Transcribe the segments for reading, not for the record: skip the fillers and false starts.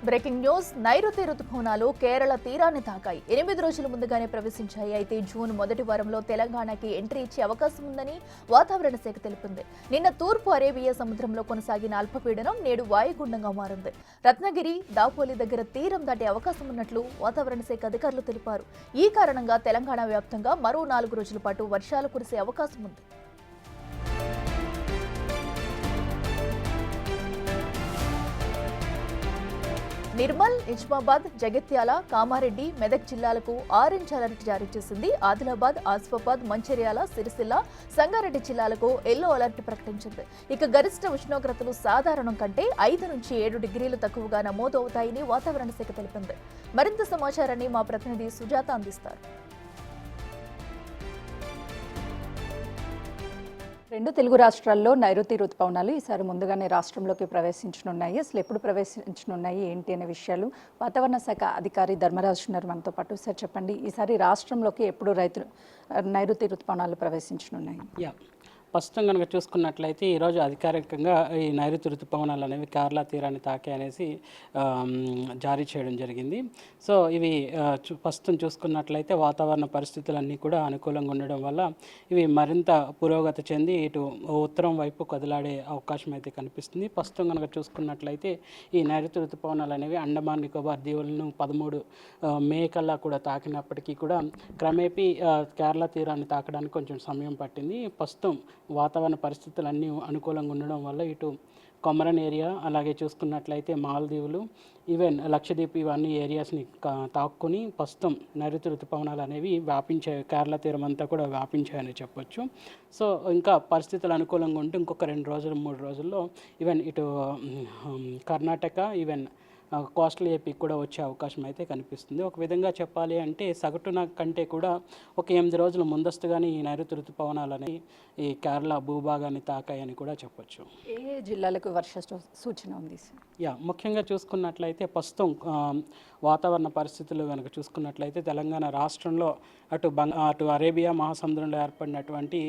Breaking news. నైరుతి రుతుపవనాలు కేరళ తీరాన్ని తాకాయి. 8 రోజుల ముందుగానే ప్రవేశించాయి. అయితే జూన్ మొదటి వారంలో తెలంగాణకి ఎంట్రీ ఇచ్చే అవకాశం ఉందని వాతావరణ శాఖ తెలిపింది. నిన్న తూర్పు అరేబియా సముద్రంలో కొనసాగిన అల్పపీడనం నేడు వాయుగుండంగా మారింది. రత్నగిరి, దాపోలి దగ్గర తీరం దాటే అవకాశం ఉన్నట్లు వాతావరణ శాఖ అధికారులు తెలిపారు. ఈ కారణంగా తెలంగాణ వ్యాప్తంగా మరో 4 రోజుల పాటు వర్షాలు కురిసే అవకాశం ఉంది. నిర్మల్, నిజామాబాద్, జగిత్యాల, కామారెడ్డి, మెదక్ జిల్లాలకు ఆరెంజ్ అలర్ట్ జారీ చేసింది. ఆదిలాబాద్, ఆసిఫాబాద్, మంచిర్యాల, సిరిసిల్ల, సంగారెడ్డి జిల్లాలకు ఎల్లో అలర్ట్ ప్రకటించింది. ఇక గరిష్ట ఉష్ణోగ్రతలు సాధారణం కంటే 5 నుంచి 7 డిగ్రీలు తక్కువగా నమోదవుతాయని వాతావరణ శాఖ తెలిపింది. మరింత సమాచారాన్ని మా ప్రతినిధి సుజాత అందిస్తారు. 2 తెలుగు రాష్ట్రాల్లో నైరుతి రుతుపవనాలు ఈసారి ముందుగానే రాష్ట్రంలోకి ప్రవేశించనున్నాయి. అసలు ఎప్పుడు ప్రవేశించనున్నాయి ఏంటి అనే విషయాలు వాతావరణ శాఖ అధికారి ధర్మరాజు ఉన్నారు మనతో పాటు. సార్ చెప్పండి, ఈసారి రాష్ట్రంలోకి ఎప్పుడు నైరుతి రుతుపవనాలు ప్రవేశించనున్నాయి? ప్రస్తుతం కనుక చూసుకున్నట్లయితే ఈరోజు అధికారికంగా ఈ నైరుతి ఋతుపవనాలు అనేవి కేరళ తీరాన్ని తాకే అనేసి జారీ చేయడం జరిగింది. సో ఇవి ప్రస్తుతం చూసుకున్నట్లయితే వాతావరణ పరిస్థితులన్నీ కూడా అనుకూలంగా ఉండడం వల్ల ఇవి మరింత పురోగతి చెంది ఇటు ఉత్తరం వైపు కదిలాడే అవకాశం అయితే కనిపిస్తుంది. ప్రస్తుతం కనుక చూసుకున్నట్లయితే ఈ నైరుతి ఋతుపవనాలు అనేవి అండమాన్ నికోబార్ దీవులను 13 మే కల్లా కూడా తాకినప్పటికీ కూడా క్రమేపీ కేరళ తీరాన్ని తాకడానికి కొంచెం సమయం పట్టింది. ప్రస్తుతం వాతావరణ పరిస్థితులు అన్నీ అనుకూలంగా ఉండడం వల్ల ఇటు కొమరన్ ఏరియా, అలాగే చూసుకున్నట్లయితే మాల్దీవులు, ఈవెన్ లక్షద్వీప్, ఇవన్నీ ఏరియాస్ని తాక్కుని ప్రస్తుతం నైరుతి ఋతుపవనాలు అనేవి వ్యాపించాయి. కేరళ తీరం అంతా కూడా వ్యాపించాయని చెప్పొచ్చు. సో ఇంకా పరిస్థితులు అనుకూలంగా ఉంటే ఇంకొక 2 రోజులు 3 రోజుల్లో ఈవెన్ ఇటు కర్ణాటక, ఈవెన్ కోస్టల్ ఏపీకి కూడా వచ్చే అవకాశం అయితే కనిపిస్తుంది. ఒక విధంగా చెప్పాలి అంటే సగటున కంటే కూడా ఒక 8 రోజుల ముందస్తుగానే ఈ నైరుతి ఋతుపవనాలు అనేవి ఈ కేరళ భూభాగాన్ని తాకాయని కూడా చెప్పొచ్చు. ఏ జిల్లాలకు వర్ష సూచన ఉంది? ముఖ్యంగా చూసుకున్నట్లయితే ప్రస్తుతం వాతావరణ పరిస్థితులు కనుక చూసుకున్నట్లయితే తెలంగాణ రాష్ట్రంలో అటు అరేబియా మహాసముద్రంలో ఏర్పడినటువంటి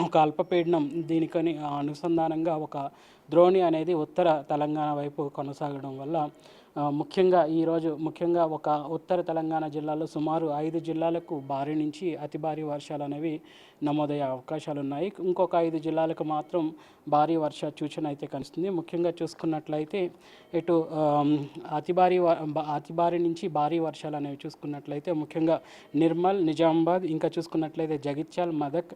ఒక అల్పపీడనం, దీనికని అనుసంధానంగా ఒక ద్రోణి అనేది ఉత్తర తెలంగాణ వైపు కొనసాగడం వల్ల ముఖ్యంగా ఒక ఉత్తర తెలంగాణ జిల్లాలో సుమారు 5 జిల్లాలకు భారీ నుంచి అతి భారీ వర్షాలు అనేవి నమోదయ్యే అవకాశాలు ఉన్నాయి. ఇంకొక 5 జిల్లాలకు మాత్రం భారీ వర్ష సూచన అయితే కనిపిస్తుంది. ముఖ్యంగా చూసుకున్నట్లయితే ఇటు అతి భారీ నుంచి భారీ వర్షాలు అనేవి చూసుకున్నట్లయితే ముఖ్యంగా నిర్మల్, నిజామాబాద్, ఇంకా చూసుకున్నట్లయితే జగిత్యాల, మెదక్,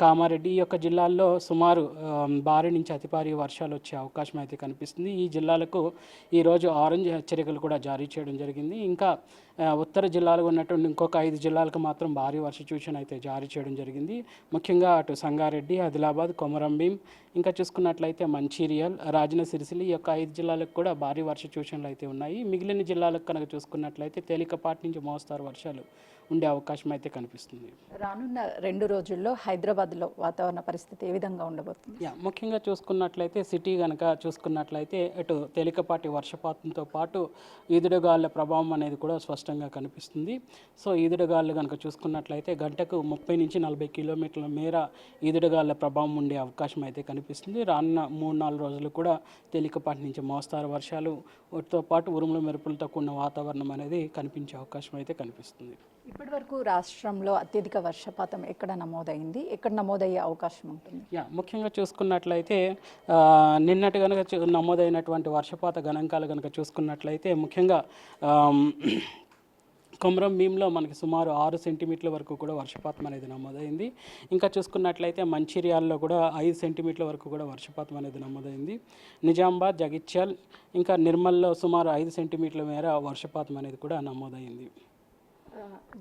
కామారెడ్డి, ఈ యొక్క జిల్లాల్లో సుమారు భారీ నుంచి అతి భారీ వర్షాలు వచ్చే అవకాశం అయితే కనిపిస్తుంది. ఈ జిల్లాలకు ఈరోజు ఆరెంజ్ హెచ్చరికలు కూడా జారీ చేయడం జరిగింది. ఇంకా ఉత్తర జిల్లాలో ఉన్నటువంటి ఇంకొక 5 జిల్లాలకు మాత్రం భారీ వర్ష సూచన అయితే జారీ చేయడం జరిగింది. ముఖ్యంగా అటు సంగారెడ్డి, ఆదిలాబాద్, కొమరంభీం, ఇంకా చూసుకున్నట్లయితే మంచిర్యాల్, రాజన్న సిరిసిల్ల, ఈ యొక్క 5 జిల్లాలకు కూడా భారీ వర్ష సూచనలు అయితే ఉన్నాయి. మిగిలిన జిల్లాలకు కనుక చూసుకున్నట్లయితే తేలికపాటి నుంచి మోస్తారు వర్షాలు ఉండే అవకాశం అయితే కనిపిస్తుంది. రానున్న 2 రోజుల్లో హైదరాబాద్లో వాతావరణ పరిస్థితి ఏ విధంగా ఉండబోతుంది? ముఖ్యంగా చూసుకున్నట్లయితే సిటీ కనుక చూసుకున్నట్లయితే అటు తేలికపాటి వర్షపాతంతో పాటు ఈదుడుగాలుల ప్రభావం అనేది కూడా స్పష్టంగా కనిపిస్తుంది. సో ఈదుడుగాలు కనుక చూసుకున్నట్లయితే గంటకు 30 నుంచి 40 కిలోమీటర్ల మేర ఈదుడుగాలుల ప్రభావం ఉండే అవకాశం అయితే కనిపిస్తుంది. రానున్న 3-4 రోజులు కూడా తేలికపాటి నుంచి మోస్తారు వర్షాలు వాటితో పాటు ఉరుముల మెరుపులతో కూడిన వాతావరణం అనేది కనిపించే అవకాశం అయితే కనిపిస్తుంది. ఇప్పటి వరకు రాష్ట్రంలో అత్యధిక వర్షపాతం ఎక్కడ నమోదైంది, ఎక్కడ నమోదయ్యే అవకాశం ఉంటుంది? ముఖ్యంగా చూసుకున్నట్లయితే నిన్నటి కనుక నమోదైనటువంటి వర్షపాత గణాంకాలు కనుక చూసుకున్నట్లయితే ముఖ్యంగా కొమరంభీంలో మనకి సుమారు 6 సెంటీమీటర్ల వరకు కూడా వర్షపాతం అనేది నమోదైంది. ఇంకా చూసుకున్నట్లయితే మంచిర్యాలలో కూడా 5 సెంటీమీటర్ల వరకు కూడా వర్షపాతం అనేది నమోదైంది. నిజామాబాద్, జగిత్యాల్, ఇంకా నిర్మల్లో సుమారు 5 సెంటీమీటర్ల మేర వర్షపాతం అనేది కూడా నమోదైంది.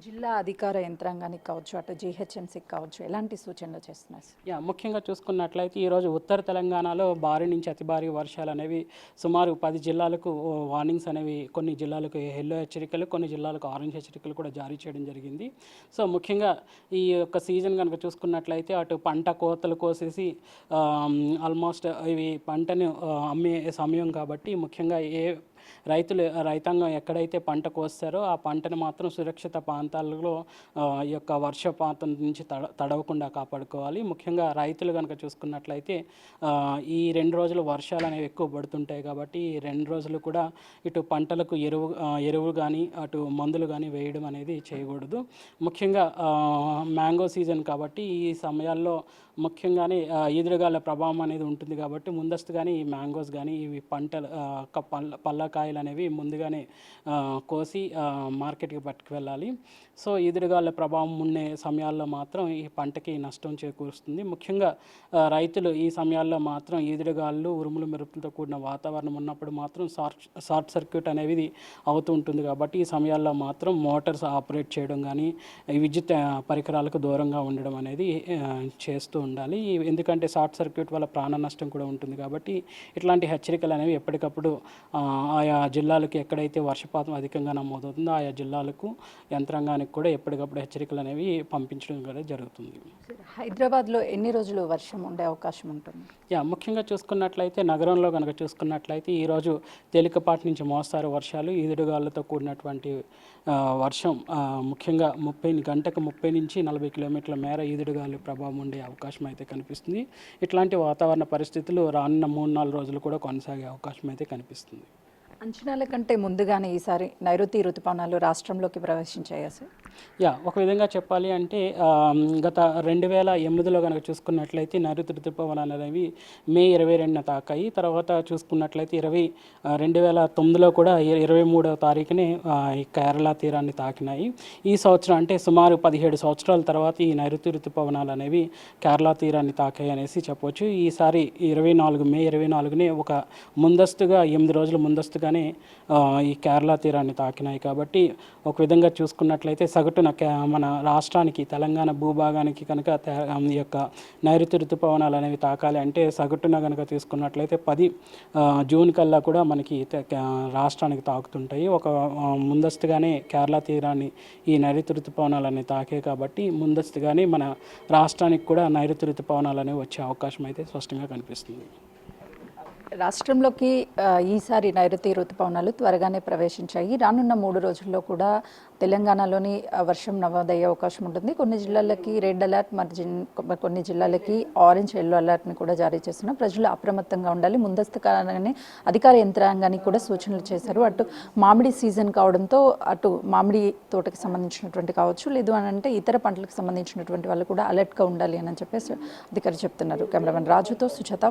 జిల్లా అధికార యంత్రాంగానికి కావచ్చు, అటు జీహెచ్ఎంసీకి కావచ్చు, ఎలాంటి సూచనలు చేస్తున్నారు? ముఖ్యంగా చూసుకున్నట్లయితే ఈరోజు ఉత్తర తెలంగాణలో భారీ నుంచి అతి భారీ వర్షాలు అనేవి సుమారు 10 జిల్లాలకు వార్నింగ్స్ అనేవి, కొన్ని జిల్లాలకు ఎల్లో హెచ్చరికలు, కొన్ని జిల్లాలకు ఆరెంజ్ హెచ్చరికలు కూడా జారీ చేయడం జరిగింది. సో ముఖ్యంగా ఈ యొక్క సీజన్ కనుక చూసుకున్నట్లయితే అటు పంట కోతలు కోసేసి ఆల్మోస్ట్ ఇవి పంటను అమ్మే సమయం కాబట్టి ముఖ్యంగా రైతాంగం ఎక్కడైతే పంట కోస్తారో ఆ పంటను మాత్రం సురక్షిత ప్రాంతాలలో ఈ యొక్క వర్షపాతం నుంచి తడవకుండా కాపాడుకోవాలి. ముఖ్యంగా రైతులు కనుక చూసుకున్నట్లయితే ఈ 2 రోజులు వర్షాలు అనేవి ఎక్కువ పడుతుంటాయి కాబట్టి ఈ 2 రోజులు కూడా ఇటు పంటలకు ఎరువు కానీ అటు మందులు కానీ వేయడం అనేది చేయకూడదు. ముఖ్యంగా మ్యాంగో సీజన్ కాబట్టి ఈ సమయాల్లో ముఖ్యంగానే ఈదురుగాల ప్రభావం అనేది ఉంటుంది కాబట్టి ముందస్తుగానే ఈ మ్యాంగోస్ కానీ ఇవి పంటలు పళ్ళకాయలు అనేవి ముందుగానే కోసి మార్కెట్కి పట్టుకువెళ్ళాలి. సో ఈదురుగాల ప్రభావం ఉండే సమయాల్లో మాత్రం ఈ పంటకి నష్టం చేకూరుస్తుంది. ముఖ్యంగా రైతులు ఈ సమయాల్లో మాత్రం ఈదురుగాలు ఉరుములు మెరుపులతో కూడిన వాతావరణం ఉన్నప్పుడు మాత్రం షార్ట్ సర్క్యూట్ అనేది అవుతూ ఉంటుంది కాబట్టి ఈ సమయాల్లో మాత్రం మోటార్స్ ఆపరేట్ చేయడం కానీ విద్యుత్ పరికరాలకు దూరంగా ఉండడం అనేది చేస్తూ ఉండాలి. ఎందుకంటే షార్ట్ సర్క్యూట్ వల్ల ప్రాణ నష్టం కూడా ఉంటుంది కాబట్టి ఇట్లాంటి హెచ్చరికలు అనేవి ఎప్పటికప్పుడు ఆయా జిల్లాలకు ఎక్కడైతే వర్షపాతం అధికంగా నమోదవుతుందో ఆయా జిల్లాలకు యంత్రాంగానికి కూడా ఎప్పటికప్పుడు హెచ్చరికలు అనేవి పంపించడం కూడా జరుగుతుంది. హైదరాబాద్లో ఎన్ని రోజులు వర్షం ఉండే అవకాశం ఉంటుంది? ముఖ్యంగా చూసుకున్నట్లయితే నగరంలో కనుక చూసుకున్నట్లయితే ఈరోజు తేలికపాటి నుంచి మోస్తారు వర్షాలు ఈదురుగాలతో కూడినటువంటి వర్షం ముఖ్యంగా గంటకు 30 నుంచి 40 కిలోమీటర్ల మేర ఈదురుగాలి ప్రభావం ఉండే అవకాశం అయితే కనిపిస్తుంది. ఇట్లాంటి వాతావరణ పరిస్థితులు రానున్న 3-4 రోజులు కూడా కొనసాగే అవకాశం అయితే కనిపిస్తుంది. అంచనాల కంటే ముందుగానే ఈసారి నైరుతి రుతుపవనాలు రాష్ట్రంలోకి ప్రవేశించాయా సార్? ఒక విధంగా చెప్పాలి అంటే గత 2008లో కనుక చూసుకున్నట్లయితే నైరుతి రుతుపవనాలు అనేవి మే 22న తాకాయి. తర్వాత చూసుకున్నట్లయితే 2009లో కూడా 23వ తారీఖునే ఈ కేరళ తీరాన్ని తాకినాయి. ఈ సంవత్సరం అంటే సుమారు 17 సంవత్సరాల తర్వాత ఈ నైరుతి రుతుపవనాలు అనేవి కేరళ తీరాన్ని తాకాయి అనేసి చెప్పవచ్చు. ఈసారి మే 24నే ఒక ముందస్తుగా 8 రోజుల ముందస్తుగానే ఈ కేరళ తీరాన్ని తాకినాయి. కాబట్టి ఒక విధంగా చూసుకున్నట్లయితే సగటున మన రాష్ట్రానికి తెలంగాణ భూభాగానికి కనుక ఈ యొక్క నైరుతి ఋతుపవనాలు అనేవి తాకాలి అంటే సగటున కనుక తీసుకున్నట్లయితే 10 జూన్ కల్లా కూడా మనకి రాష్ట్రానికి తాకుతుంటాయి. ఒక ముందస్తుగానే కేరళ తీరాన్ని ఈ నైరుతి ఋతుపవనాలు అనేవి తాకాయి కాబట్టి ముందస్తుగానే మన రాష్ట్రానికి కూడా నైరుతి ఋతుపవనాలు అనేవి వచ్చే అవకాశం అయితే స్పష్టంగా కనిపిస్తుంది. రాష్ట్రంలోకి ఈసారి నైరుతి ఋతుపవనాలు త్వరగానే ప్రవేశించాయి. రానున్న 3 రోజుల్లో కూడా తెలంగాణలోని వర్షం నమోదయ్యే అవకాశం ఉంటుంది. కొన్ని జిల్లాలకి రెడ్ అలర్ట్, మరి కొన్ని జిల్లాలకి ఆరెంజ్, ఎల్లో అలర్ట్ని కూడా జారీ చేస్తున్న ప్రజలు అప్రమత్తంగా ఉండాలి. ముందస్తుగానే అధికార యంత్రాంగానికి కూడా సూచనలు చేశారు. అటు మామిడి సీజన్ కావడంతో అటు మామిడి తోటకి సంబంధించినటువంటి కావచ్చు, లేదు అని అంటే ఇతర పంటలకు సంబంధించినటువంటి వాళ్ళు కూడా అలర్ట్గా ఉండాలి అని చెప్పేసి అధికారులు చెప్తున్నారు. కెమెరామెన్ రాజుతో సుజాత.